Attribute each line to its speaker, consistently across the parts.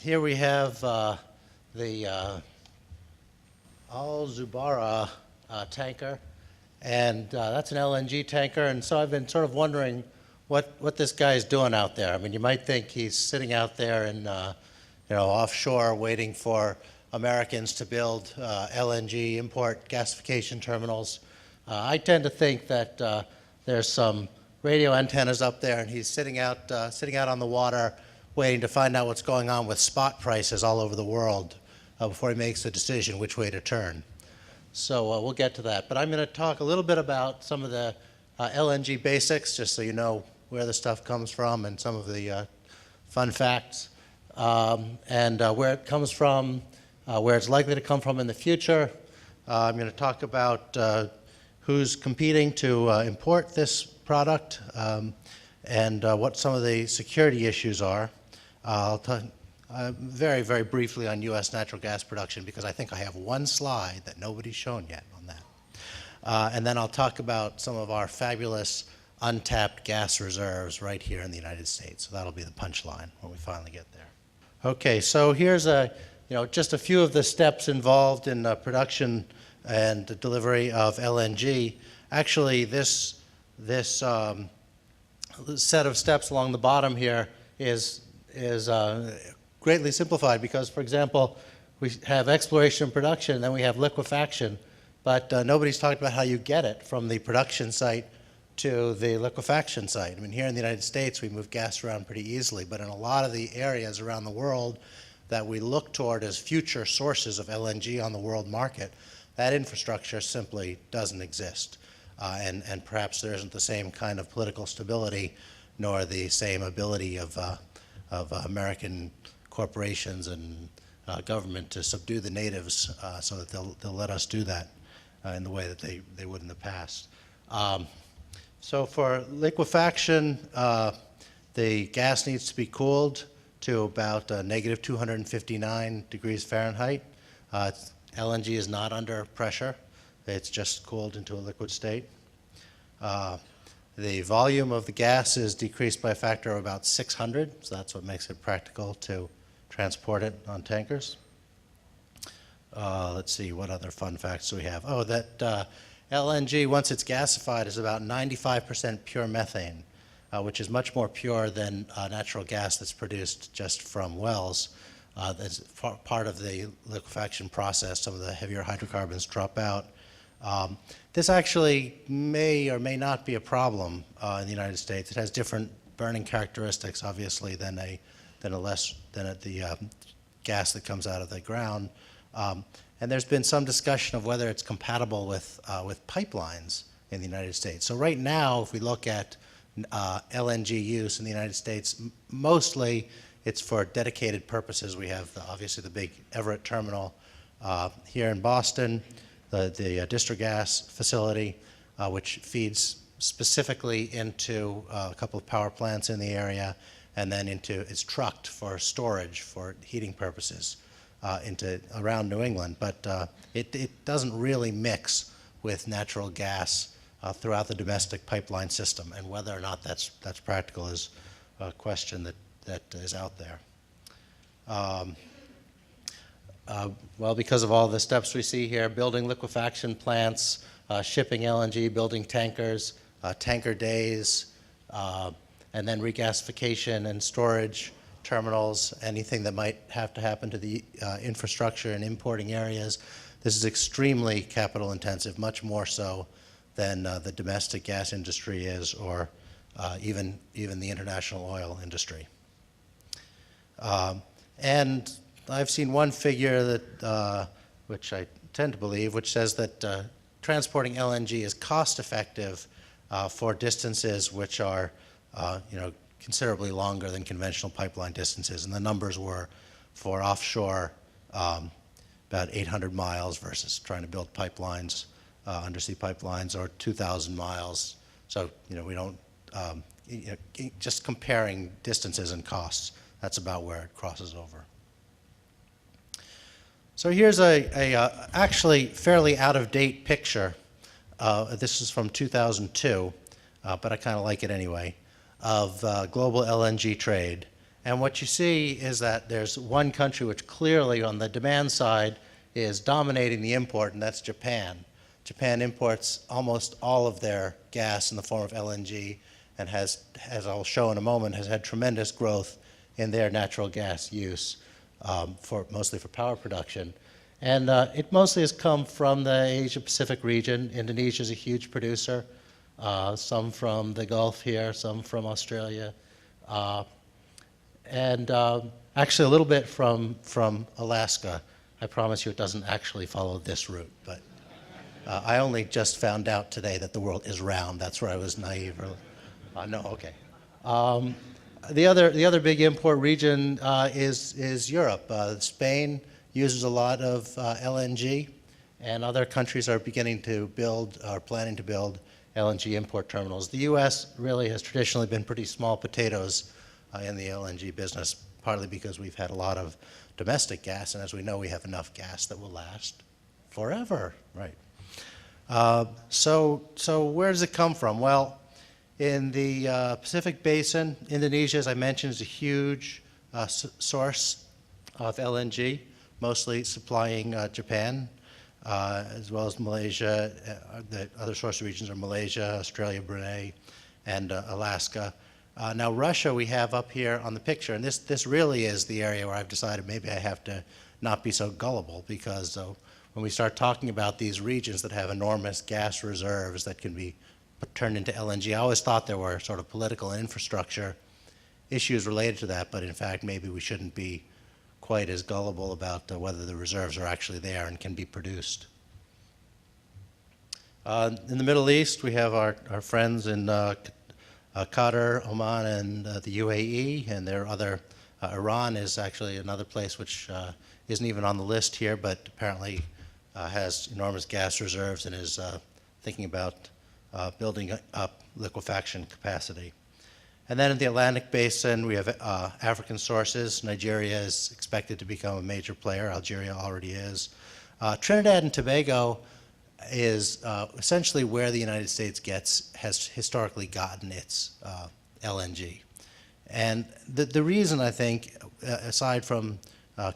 Speaker 1: Here we have the Al Zubara tanker, and that's an LNG tanker. And so I've been sort of wondering what this guy is doing out there. I mean, you might think he's sitting out there in offshore waiting for Americans to build LNG import gasification terminals. I tend to think that there's some radio antennas up there, and he's sitting out on the water, waiting to find out what's going on with spot prices all over the world before he makes the decision which way to turn. So we'll get to that. But I'm going to talk a little bit about some of the LNG basics, just so you know where the stuff comes from and some of the fun facts, and where it comes from, where it's likely to come from in the future. I'm going to talk about who's competing to import this product, and what some of the security issues are. I'll talk very, very briefly on U.S. natural gas production, because I think I have one slide that nobody's shown yet on that. And then I'll talk about some of our fabulous untapped gas reserves right here in the United States. So that'll be the punchline when we finally get there. Okay, so here's just a few of the steps involved in production and the delivery of LNG. Actually, this set of steps along the bottom here is greatly simplified, because, for example, we have exploration and production, and then we have liquefaction, but nobody's talked about how you get it from the production site to the liquefaction site. I mean, here in the United States, we move gas around pretty easily, but in a lot of the areas around the world that we look toward as future sources of LNG on the world market, that infrastructure simply doesn't exist. And perhaps there isn't the same kind of political stability, nor the same ability of American corporations and government to subdue the natives so that they'll let us do that in the way that they would in the past. So for liquefaction, the gas needs to be cooled to about negative 259 degrees Fahrenheit. LNG is not under pressure. It's just cooled into a liquid state. The volume of the gas is decreased by a factor of about 600, so that's what makes it practical to transport it on tankers. Let's see, what other fun facts do we have? Oh, that LNG, once it's gasified, is about 95% pure methane, which is much more pure than natural gas that's produced just from wells. That's part of the liquefaction process. Some of the heavier hydrocarbons drop out. This actually may or may not be a problem in the United States. It has different burning characteristics, obviously, than the gas that comes out of the ground. And there's been some discussion of whether it's compatible with pipelines in the United States. So right now, if we look at LNG use in the United States, mostly it's for dedicated purposes. We have obviously the big Everett terminal here in Boston, the District Gas facility, which feeds specifically into a couple of power plants in the area, and then it's trucked for storage for heating purposes into around New England. But it doesn't really mix with natural gas throughout the domestic pipeline system, and whether or not that's practical is a question that is out there. Well, because of all the steps we see here, building liquefaction plants, shipping LNG, building tankers, tanker days, and then regasification and storage terminals, anything that might have to happen to the infrastructure in importing areas. This is extremely capital intensive, much more so than the domestic gas industry is, or even the international oil industry. And I've seen one figure that, which I tend to believe, which says that transporting LNG is cost effective for distances which are, considerably longer than conventional pipeline distances. And the numbers were for offshore about 800 miles versus trying to build pipelines, undersea pipelines, or 2,000 miles. So, we don't, just comparing distances and costs, that's about where it crosses over. So here's a actually fairly out-of-date picture. This is from 2002, but I kind of like it anyway, of global LNG trade. And what you see is that there's one country which clearly on the demand side is dominating the import, and that's Japan. Japan imports almost all of their gas in the form of LNG and has, as I'll show in a moment, has had tremendous growth in their natural gas use, mostly for power production. And it mostly has come from the Asia-Pacific region. Indonesia is a huge producer, some from the Gulf here, some from Australia, and actually a little bit from Alaska. I promise you it doesn't actually follow this route, but I only just found out today that the world is round. That's where I was naive. No, okay. The other big import region is Europe. Spain uses a lot of LNG, and other countries are beginning to build, or planning to build, LNG import terminals. The U.S. really has traditionally been pretty small potatoes in the LNG business, partly because we've had a lot of domestic gas, and as we know, we have enough gas that will last forever, right? So where does it come from? Well, in the Pacific Basin, Indonesia, as I mentioned, is a huge source of LNG, mostly supplying Japan, as well as Malaysia. The other source regions are Malaysia, Australia, Brunei, and Alaska. Now Russia we have up here on the picture, and this really is the area where I've decided maybe I have to not be so gullible, because when we start talking about these regions that have enormous gas reserves that can be turned into LNG, I always thought there were sort of political and infrastructure issues related to that, but in fact maybe we shouldn't be quite as gullible about whether the reserves are actually there and can be produced. In the Middle East, we have our friends in Qatar, Oman, and the UAE, and there are other. Iran is actually another place which isn't even on the list here, but apparently has enormous gas reserves and is thinking about building up liquefaction capacity. And then in the Atlantic Basin, we have African sources. Nigeria is expected to become a major player. Algeria already is. Trinidad and Tobago is essentially where the United States has historically gotten its LNG. And the reason, I think, aside from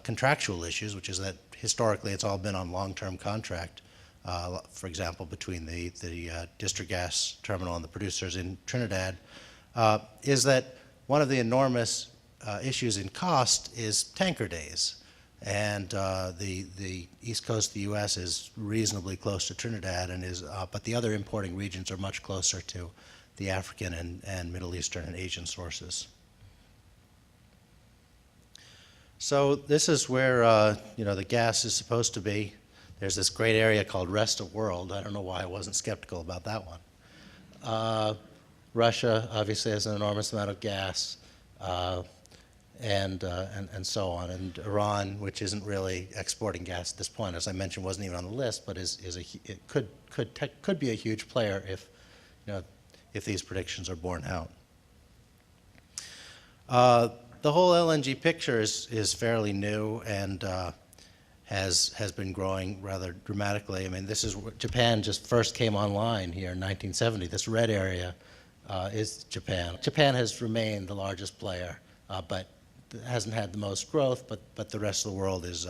Speaker 1: contractual issues, which is that historically it's all been on long-term contract, for example, between the district gas terminal and the producers in Trinidad, is that one of the enormous issues in cost is tanker days. And the east coast of the U.S. is reasonably close to Trinidad, but the other importing regions are much closer to the African and Middle Eastern and Asian sources. So this is where the gas is supposed to be. There's this great area called Rest of World. I don't know why I wasn't skeptical about that one. Russia obviously has an enormous amount of gas, and so on. And Iran, which isn't really exporting gas at this point, as I mentioned, wasn't even on the list, but it could be a huge player if these predictions are borne out. The whole LNG picture is fairly new and has been growing rather dramatically. I mean, this is Japan just first came online here in 1970. This red area is Japan. Japan has remained the largest player, but hasn't had the most growth. But the rest of the world is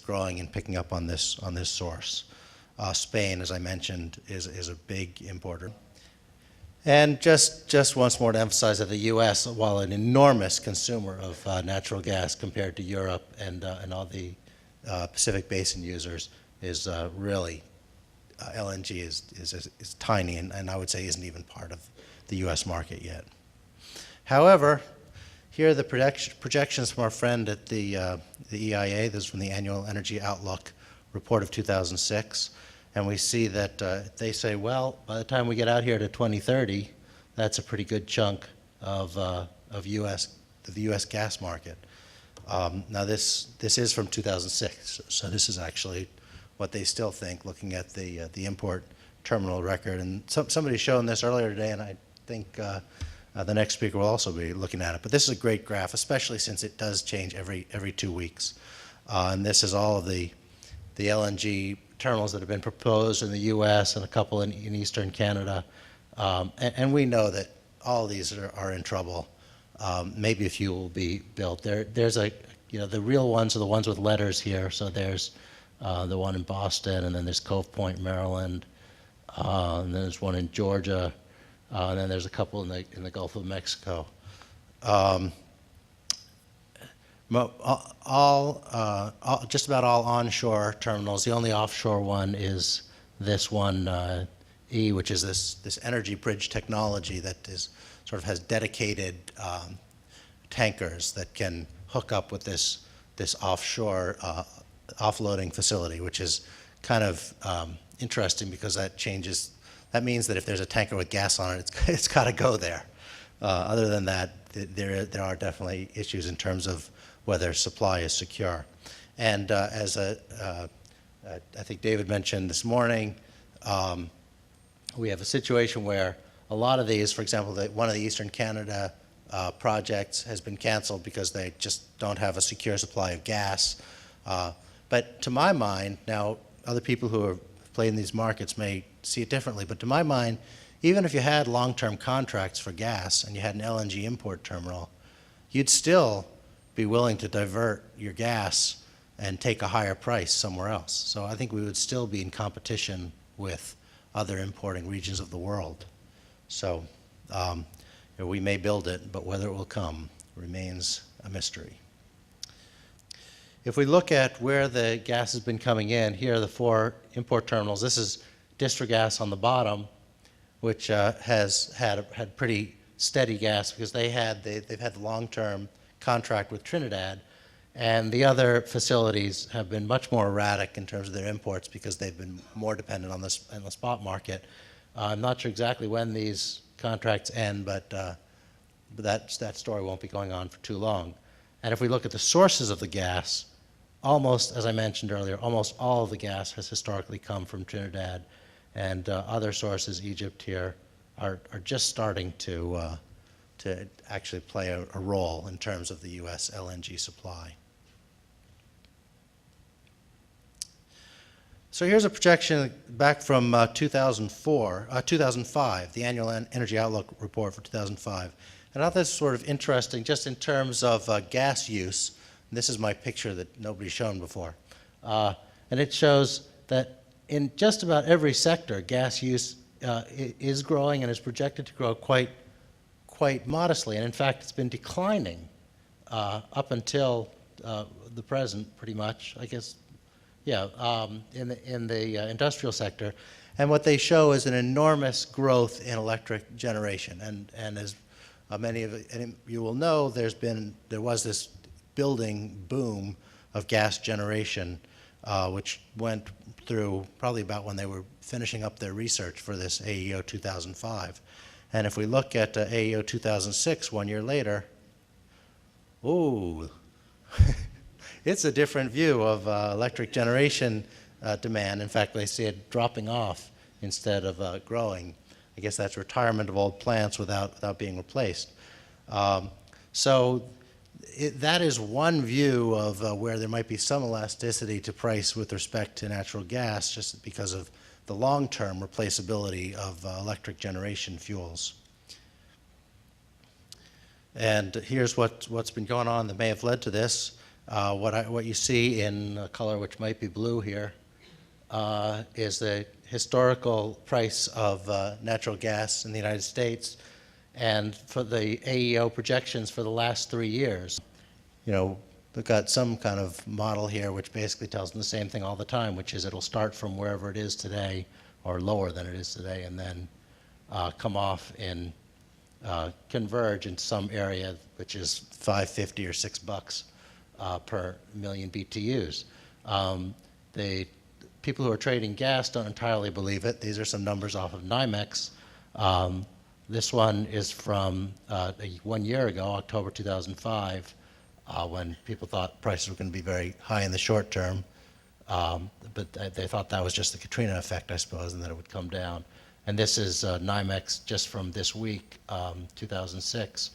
Speaker 1: growing and picking up on this source. Spain, as I mentioned, is a big importer. And just once more to emphasize that the U.S., while an enormous consumer of natural gas compared to Europe and all the Pacific Basin users, is really LNG is tiny, and I would say isn't even part of the U.S. market yet. However, here are the projections from our friend at the EIA. This is from the Annual Energy Outlook report of 2006. And we see that they say, well, by the time we get out here to 2030, that's a pretty good chunk of the U.S. gas market. Now this is from 2006, so this is actually what they still think, looking at the import terminal record. And somebody showed this earlier today, and I think the next speaker will also be looking at it. But this is a great graph, especially since it does change every 2 weeks. And this is all of the LNG terminals that have been proposed in the U.S. and a couple in eastern Canada. And we know that all these are in trouble. maybe a few will be built. There's the real ones are the ones with letters here. So there's the one in Boston, and then there's Cove Point, Maryland, and then there's one in Georgia, and then there's a couple in the Gulf of Mexico. Just about all onshore terminals. The only offshore one is this one, which is this energy bridge technology that sort of has dedicated tankers that can hook up with this offshore offloading facility, which is kind of interesting because that means that if there's a tanker with gas on it, it's got to go there. Other than that, there are definitely issues in terms of whether supply is secure. And as I think David mentioned this morning, we have a situation where a lot of these, for example, one of the Eastern Canada projects has been canceled because they just don't have a secure supply of gas. But to my mind, now other people who have played in these markets may see it differently, but to my mind, even if you had long-term contracts for gas and you had an LNG import terminal, you'd still be willing to divert your gas and take a higher price somewhere else. So I think we would still be in competition with other importing regions of the world. So we may build it, but whether it will come remains a mystery. If we look at where the gas has been coming in, here are the 4 import terminals. This is Distrigas on the bottom, which has had pretty steady gas because they've had the long-term contract with Trinidad, and the other facilities have been much more erratic in terms of their imports because they've been more dependent on the spot market. I'm not sure exactly when these contracts end, but that story won't be going on for too long. And if we look at the sources of the gas, almost, as I mentioned earlier, almost all of the gas has historically come from Trinidad, and other sources, Egypt here, are just starting to actually play a role in terms of the U.S. LNG supply. So here's a projection back from 2005, the Annual Energy Outlook Report for 2005. And I thought this was sort of interesting just in terms of gas use. And this is my picture that nobody's shown before. And it shows that in just about every sector, gas use is growing and is projected to grow quite modestly. And in fact, it's been declining up until the present, pretty much, I guess. Yeah, in the industrial sector. And what they show is an enormous growth in electric generation. And as many of you will know, there was this building boom of gas generation, which went through probably about when they were finishing up their research for this AEO 2005. And if we look at AEO 2006, 1 year later, ooh, it's a different view of electric generation demand. In fact, they see it dropping off instead of growing. I guess that's retirement of old plants without being replaced. So that is one view of where there might be some elasticity to price with respect to natural gas, just because of the long-term replaceability of electric generation fuels. And here's what's been going on that may have led to this. What you see in a color which might be blue here is the historical price of natural gas in the United States, and for the AEO projections for the last 3 years. We've got some kind of model here which basically tells them the same thing all the time, which is it'll start from wherever it is today or lower than it is today, and then come off and converge in some area which is $5.50 or $6 per million BTUs. The people who are trading gas don't entirely believe it. These are some numbers off of NYMEX. This one is from 1 year ago, October 2005, when people thought prices were going to be very high in the short term. But they thought that was just the Katrina effect, I suppose, and that it would come down. And this is NYMEX just from this week, 2006,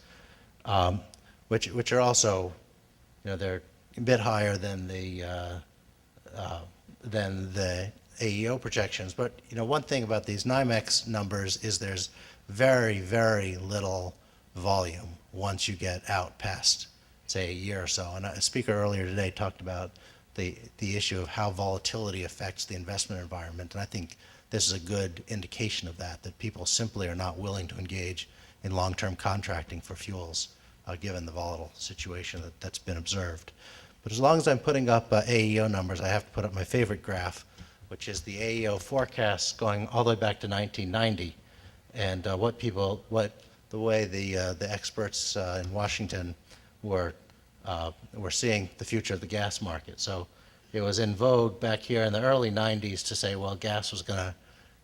Speaker 1: which are also, they're a bit higher than the AEO projections. But one thing about these NYMEX numbers is there's very, very little volume. once you get out past, say, a year or so. And a speaker earlier today talked about the issue of how volatility affects the investment environment. And I think this is a good indication of that people simply are not willing to engage in long-term contracting for fuels, given the volatile situation that's been observed. But as long as I'm putting up AEO numbers, I have to put up my favorite graph, which is the AEO forecasts going all the way back to 1990, and the way the experts in Washington were seeing the future of the gas market. So it was in vogue back here in the early 90s to say, well, gas was going to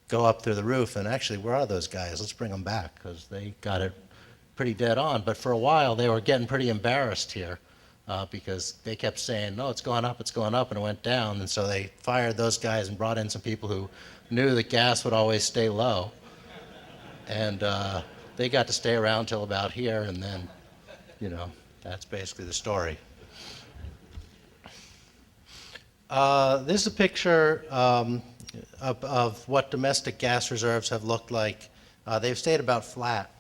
Speaker 1: go up through the roof, and actually, where are those guys? Let's bring them back, because they got it pretty dead on. But for a while, they were getting pretty embarrassed here. Because they kept saying, no, it's going up, and it went down. And so they fired those guys and brought in some people who knew that gas would always stay low. And they got to stay around till about here, and then, that's basically the story. This is a picture of what domestic gas reserves have looked like. They've stayed about flat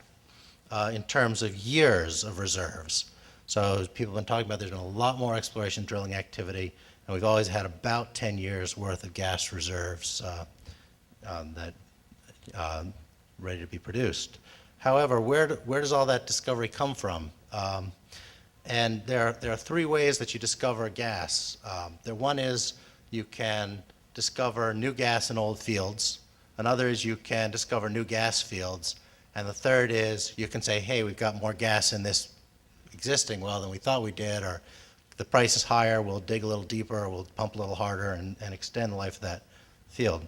Speaker 1: in terms of years of reserves. So as people have been talking about, there's been a lot more exploration drilling activity, and we've always had about 10 years worth of gas reserves that ready to be produced. However, where does all that discovery come from? And there are three ways that you discover gas. One is you can discover new gas in old fields. Another is you can discover new gas fields. And the third is you can say, hey, we've got more gas in this existing well than we thought we did, or the price is higher, we'll dig a little deeper, or we'll pump a little harder and extend the life of that field.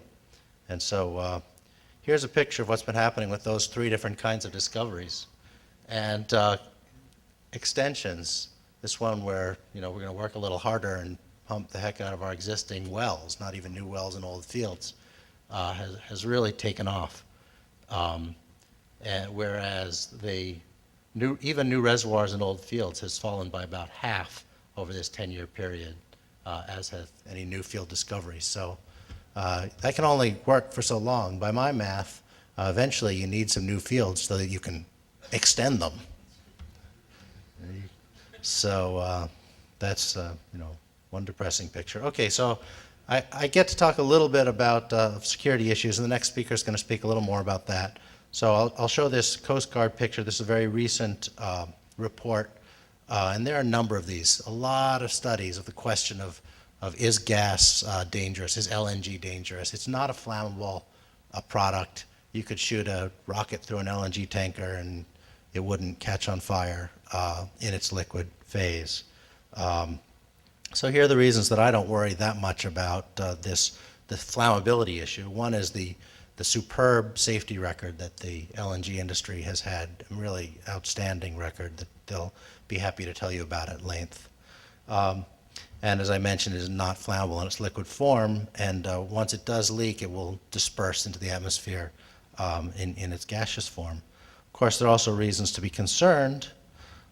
Speaker 1: And so here's a picture of what's been happening with those three different kinds of discoveries. And extensions, this one where we're going to work a little harder and pump the heck out of our existing wells, not even new wells in old fields, has really taken off. And whereas even new reservoirs in old fields has fallen by about half over this 10-year period, as have any new field discoveries. So that can only work for so long. By my math, eventually you need some new fields so that you can extend them. So that's one depressing picture. Okay, so I get to talk a little bit about security issues, and the next speaker is going to speak a little more about that. So I'll show this Coast Guard picture. This is a very recent report, and there are a number of these. A lot of studies of the question of is gas dangerous, is LNG dangerous? It's not a flammable product. You could shoot a rocket through an LNG tanker and it wouldn't catch on fire in its liquid phase. So here are the reasons that I don't worry that much about the flammability issue. One is the superb safety record that the LNG industry has had, a really outstanding record that they'll be happy to tell you about at length. And as I mentioned, it is not flammable in its liquid form, and once it does leak, it will disperse into the atmosphere in its gaseous form. Of course, there are also reasons to be concerned.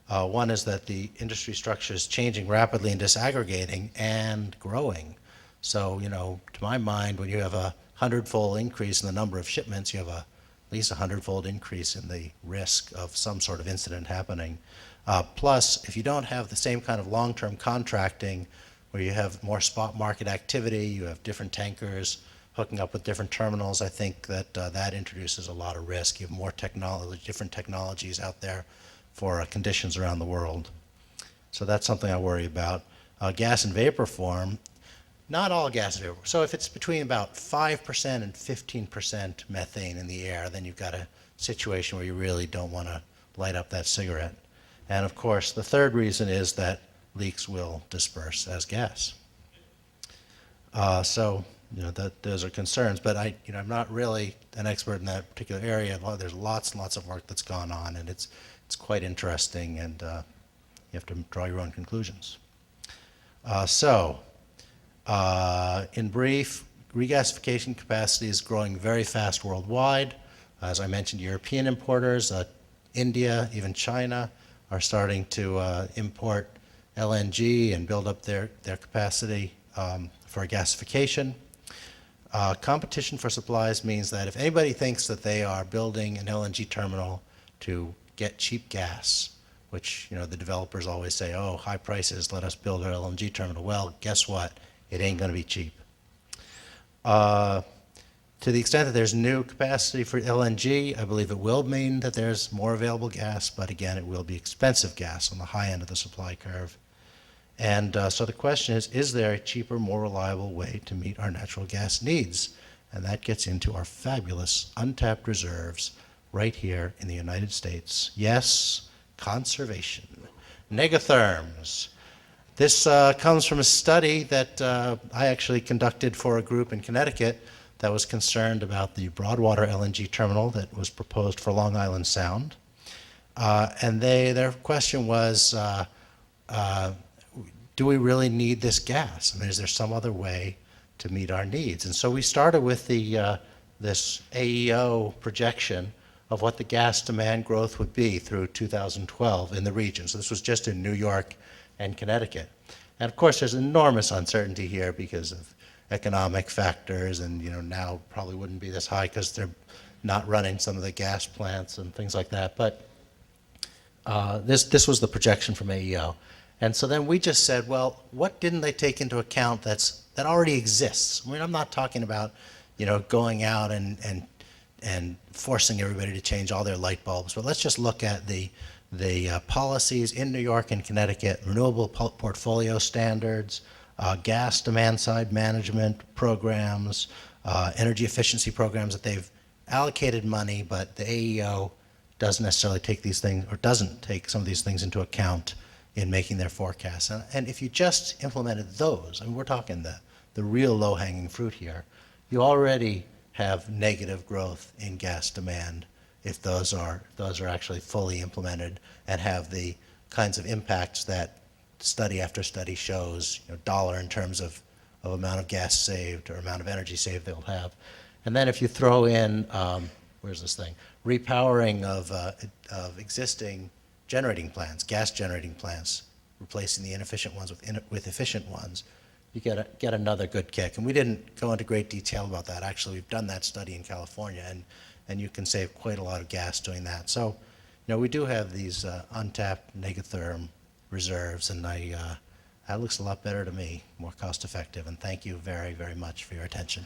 Speaker 1: One is that the industry structure is changing rapidly and disaggregating and growing. So, to my mind, when you have a 100-fold increase in the number of shipments, you have at least a 100-fold increase in the risk of some sort of incident happening. Plus, if you don't have the same kind of long-term contracting where you have more spot market activity, you have different tankers hooking up with different terminals, I think that that introduces a lot of risk. You have more different technologies out there for conditions around the world. So that's something I worry about. Gas and vapor form, not all gas and vapor. So if it's between about 5% and 15% methane in the air, then you've got a situation where you really don't want to light up that cigarette. And of course, the third reason is that leaks will disperse as gas. So those are concerns, but I'm not really an expert in that particular area. There's lots and lots of work that's gone on, and it's quite interesting, and you have to draw your own conclusions. In brief, regasification capacity is growing very fast worldwide. As I mentioned, European importers, India, even China, are starting to import LNG and build up their capacity for gasification. Competition for supplies means that if anybody thinks that they are building an LNG terminal to get cheap gas which, the developers always say, oh, high prices, let us build our LNG terminal. Well, guess what? It ain't going to be cheap. To the extent that there's new capacity for LNG, I believe it will mean that there's more available gas, but again, it will be expensive gas on the high end of the supply curve. And so the question is there a cheaper, more reliable way to meet our natural gas needs? And that gets into our fabulous untapped reserves right here in the United States. Yes, conservation. Negatherms. This comes from a study that I actually conducted for a group in Connecticut that was concerned about the Broadwater LNG terminal that was proposed for Long Island Sound. And their question was, do we really need this gas? I mean, is there some other way to meet our needs? And so we started with this AEO projection of what the gas demand growth would be through 2012 in the region. So this was just in New York and Connecticut. And of course, there's enormous uncertainty here because of economic factors, and now probably wouldn't be this high because they're not running some of the gas plants and things like that. But this was the projection from AEO. And so then we just said, well, what didn't they take into account that already exists? I mean, I'm not talking about going out and forcing everybody to change all their light bulbs, but let's just look at the policies in New York and Connecticut, renewable portfolio standards, gas demand side management programs, energy efficiency programs that they've allocated money, but the AEO doesn't necessarily take these things, or doesn't take some of these things into account in making their forecasts. And if you just implemented those, I mean, we're talking the real low-hanging fruit here, you already have negative growth in gas demand if those are actually fully implemented and have the kinds of impacts that study after study shows, dollar in terms of amount of gas saved or amount of energy saved they'll have. And then if you throw in, where's this thing, repowering of existing generating plants, gas generating plants, replacing the inefficient ones with efficient ones, you get another good kick. And we didn't go into great detail about that. Actually, we've done that study in California, and you can save quite a lot of gas doing that. So, we do have these untapped negatherm reserves, and that looks a lot better to me, more cost effective. And thank you very, very much for your attention.